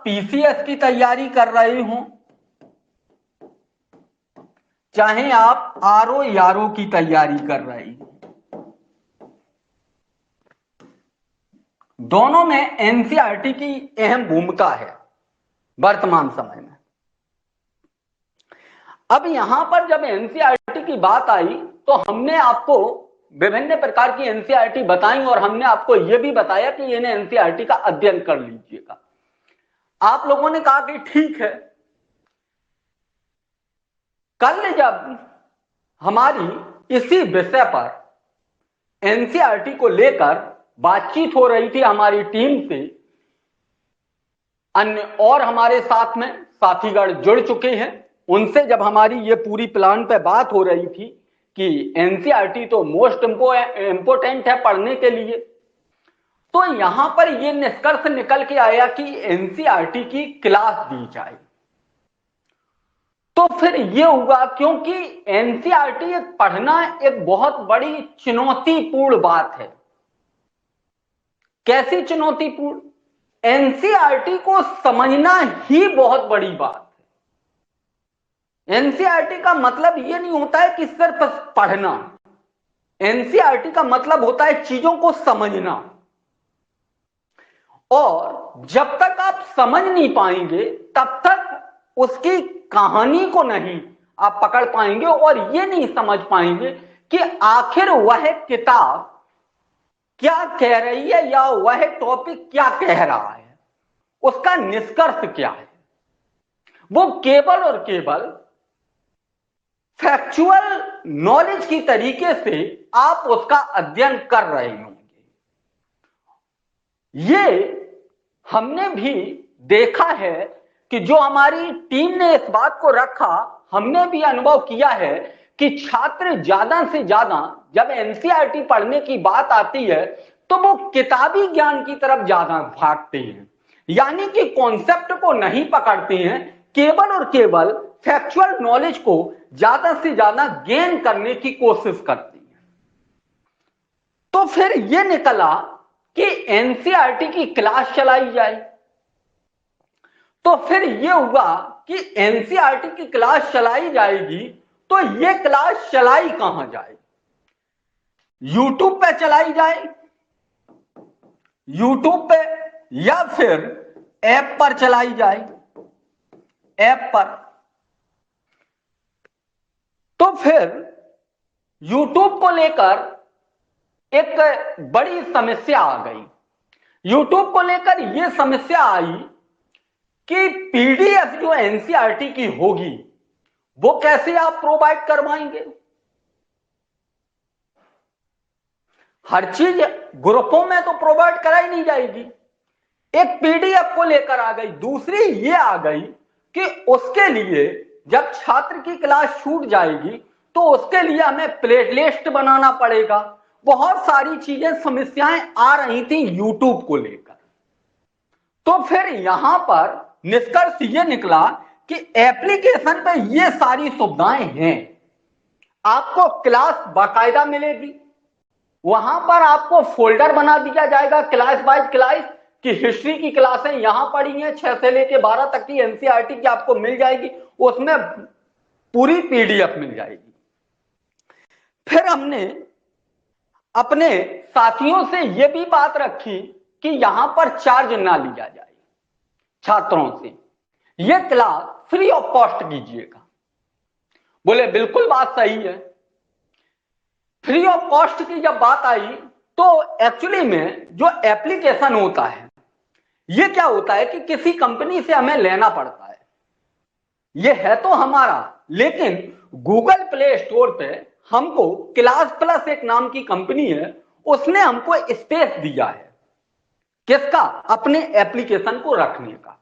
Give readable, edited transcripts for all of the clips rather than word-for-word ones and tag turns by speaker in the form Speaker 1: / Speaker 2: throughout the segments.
Speaker 1: PCS की तैयारी कर रहे हो, चाहे आप आरओ यारो की तैयारी कर रहे हो, दोनों में एनसीईआरटी की अहम भूमिका है वर्तमान समय में। अब यहां पर जब एनसीईआरटी की बात आई तो हमने आपको विभिन्न प्रकार की एनसीईआरटी बताई और हमने आपको यह भी बताया कि इन्हें एनसीईआरटी का अध्ययन कर लीजिएगा। आप लोगों ने कहा कि ठीक है। कल जब हमारी इसी विषय पर एनसीईआरटी को लेकर बातचीत हो रही थी हमारी टीम से, अन्य और हमारे साथ में साथीगण जुड़ चुके हैं, उनसे जब हमारी ये पूरी प्लान पे बात हो रही थी कि एनसीईआरटी तो मोस्ट इंपोर्टेंट है पढ़ने के लिए, तो यहां पर यह निष्कर्ष निकल के आया कि एनसीईआरटी की क्लास दी जाए। तो फिर यह हुआ क्योंकि एनसीईआरटी पढ़ना एक बहुत बड़ी चुनौतीपूर्ण बात है। कैसी चुनौतीपूर्ण? एनसीईआरटी को समझना ही बहुत बड़ी बात है। एनसीईआरटी का मतलब यह नहीं होता है कि सिर्फ पढ़ना। एनसीईआरटी का मतलब होता है चीजों को समझना, और जब तक आप समझ नहीं पाएंगे तब तक उसकी कहानी को नहीं आप पकड़ पाएंगे और यह नहीं समझ पाएंगे कि आखिर वह किताब क्या कह रही है या वह टॉपिक क्या कह रहा है, उसका निष्कर्ष क्या है। वो केवल और केवल फैक्चुअल नॉलेज की तरीके से आप उसका अध्ययन कर रहे होंगे। ये हमने भी देखा है कि जो हमारी टीम ने इस बात को रखा, हमने भी अनुभव किया है कि छात्र ज्यादा से ज्यादा जब एनसीईआरटी पढ़ने की बात आती है तो वो किताबी ज्ञान की तरफ ज्यादा भागते हैं, यानी कि कॉन्सेप्ट को नहीं पकड़ते हैं, केवल और केवल फैक्चुअल नॉलेज को ज्यादा से ज्यादा गेन करने की कोशिश करते हैं। तो फिर यह निकला कि एनसीईआरटी की क्लास चलाई जाए। तो फिर यह हुआ कि एनसीईआरटी की क्लास चलाई जाएगी, तो यह क्लास चलाई कहां जाए? यूट्यूब पे चलाई जाए, यूट्यूब पे, या फिर ऐप पर चलाई जाए, ऐप पर। तो फिर यूट्यूब को लेकर एक बड़ी समस्या आ गई। यूट्यूब को लेकर यह समस्या आई कि पीडीएफ जो एनसीईआरटी की होगी वो कैसे आप प्रोवाइड करवाएंगे? हर चीज ग्रुपों में तो प्रोवाइड कराई नहीं जाएगी। एक पीडीएफ को लेकर आ गई। दूसरी ये आ गई कि उसके लिए जब छात्र की क्लास छूट जाएगी तो उसके लिए हमें प्लेलिस्ट बनाना पड़ेगा। बहुत सारी चीजें, समस्याएं आ रही थी यूट्यूब को लेकर। तो फिर यहां पर निष्कर्ष ये निकला कि एप्लीकेशन पे ये सारी सुविधाएं हैं। आपको क्लास बाकायदा मिलेगी, वहां पर आपको फोल्डर बना दिया जाएगा क्लास बाय क्लास कि हिस्ट्री की क्लासें यहां पढ़ी हैं, 6 से लेकर 12 तक की एनसीईआरटी की आपको मिल जाएगी, उसमें पूरी पीडीएफ मिल जाएगी। फिर हमने अपने साथियों से यह भी बात रखी कि यहां पर चार्ज ना लिया जाए छात्रों से, यह क्लास फ्री ऑफ कॉस्ट कीजिएगा। बोले बिल्कुल बात सही है। फ्री ऑफ कॉस्ट की जब बात आई तो एक्चुअली में जो एप्लीकेशन होता है, यह क्या होता है कि किसी कंपनी से हमें लेना पड़ता है। यह है तो हमारा, लेकिन गूगल प्ले स्टोर पे हमको क्लास प्लस एक नाम की कंपनी है, उसने हमको स्पेस दिया है। किसका? अपने एप्लीकेशन को रखने का।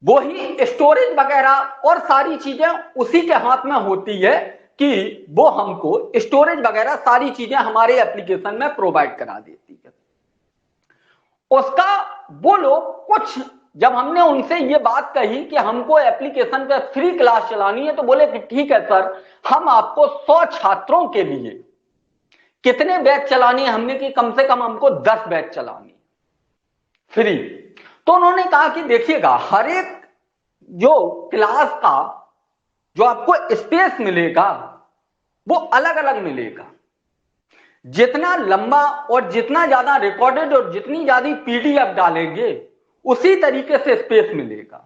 Speaker 1: वही स्टोरेज वगैरह और सारी चीजें उसी के हाथ में होती है कि वो हमको स्टोरेज वगैरह सारी चीजें हमारे एप्लीकेशन में प्रोवाइड करा देती है। उसका वो लोग कुछ, जब हमने उनसे ये बात कही कि हमको एप्लीकेशन पे फ्री क्लास चलानी है, तो बोले कि ठीक है सर, हम आपको 100 छात्रों के लिए कितने बैच चलानी है? हमने कि कम से कम हमको 10 बैच चलानी फ्री। तो उन्होंने कहा कि देखिएगा, हर एक जो क्लास का जो आपको स्पेस मिलेगा वो अलग अलग मिलेगा। जितना लंबा और जितना ज्यादा रिकॉर्डेड और जितनी ज्यादा पीडीएफ डालेंगे उसी तरीके से स्पेस मिलेगा।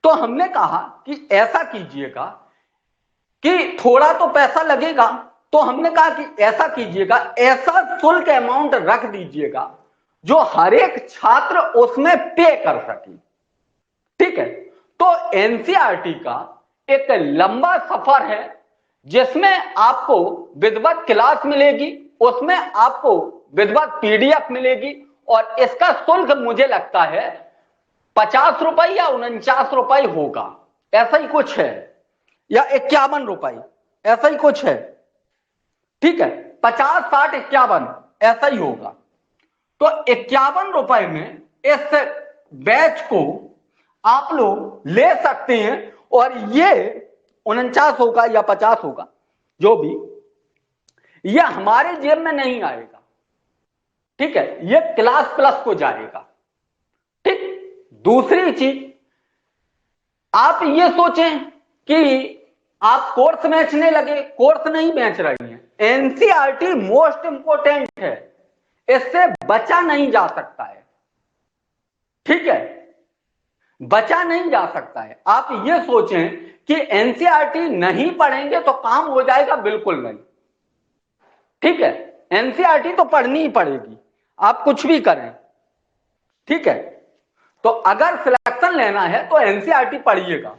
Speaker 1: तो हमने कहा कि ऐसा कीजिएगा कि थोड़ा तो पैसा लगेगा, तो हमने कहा कि ऐसा कीजिएगा, ऐसा शुल्क अमाउंट रख दीजिएगा जो हर एक छात्र उसमें पे कर सके। ठीक है, तो एनसीईआरटी का एक लंबा सफर है जिसमें आपको विधिवत क्लास मिलेगी, उसमें आपको विधिवत पीडीएफ मिलेगी, और इसका शुल्क मुझे लगता है 50 रुपए या 49 रुपए होगा, ऐसा ही कुछ है, या 51 रुपए, ऐसा ही कुछ है। ठीक है, 50, 60, 51 ऐसा ही होगा। तो 51 रुपए में इस बैच को आप लोग ले सकते हैं, और ये 49 होगा या 50 होगा जो भी, ये हमारे जेब में नहीं आएगा। ठीक है, ये क्लास प्लस को जाएगा। ठीक, दूसरी चीज, आप ये सोचें कि आप कोर्स बेचने लगे, कोर्स नहीं बेच रही हैं। एनसीईआरटी मोस्ट इंपोर्टेंट है, इससे बचा नहीं जा सकता है। ठीक है, बचा नहीं जा सकता है। आप ये सोचें कि एनसीईआरटी नहीं पढ़ेंगे तो काम हो जाएगा, बिल्कुल नहीं। ठीक है, एनसीईआरटी तो पढ़नी ही पड़ेगी, आप कुछ भी करें। ठीक है, तो अगर सिलेक्शन लेना है तो एनसीईआरटी पढ़िएगा।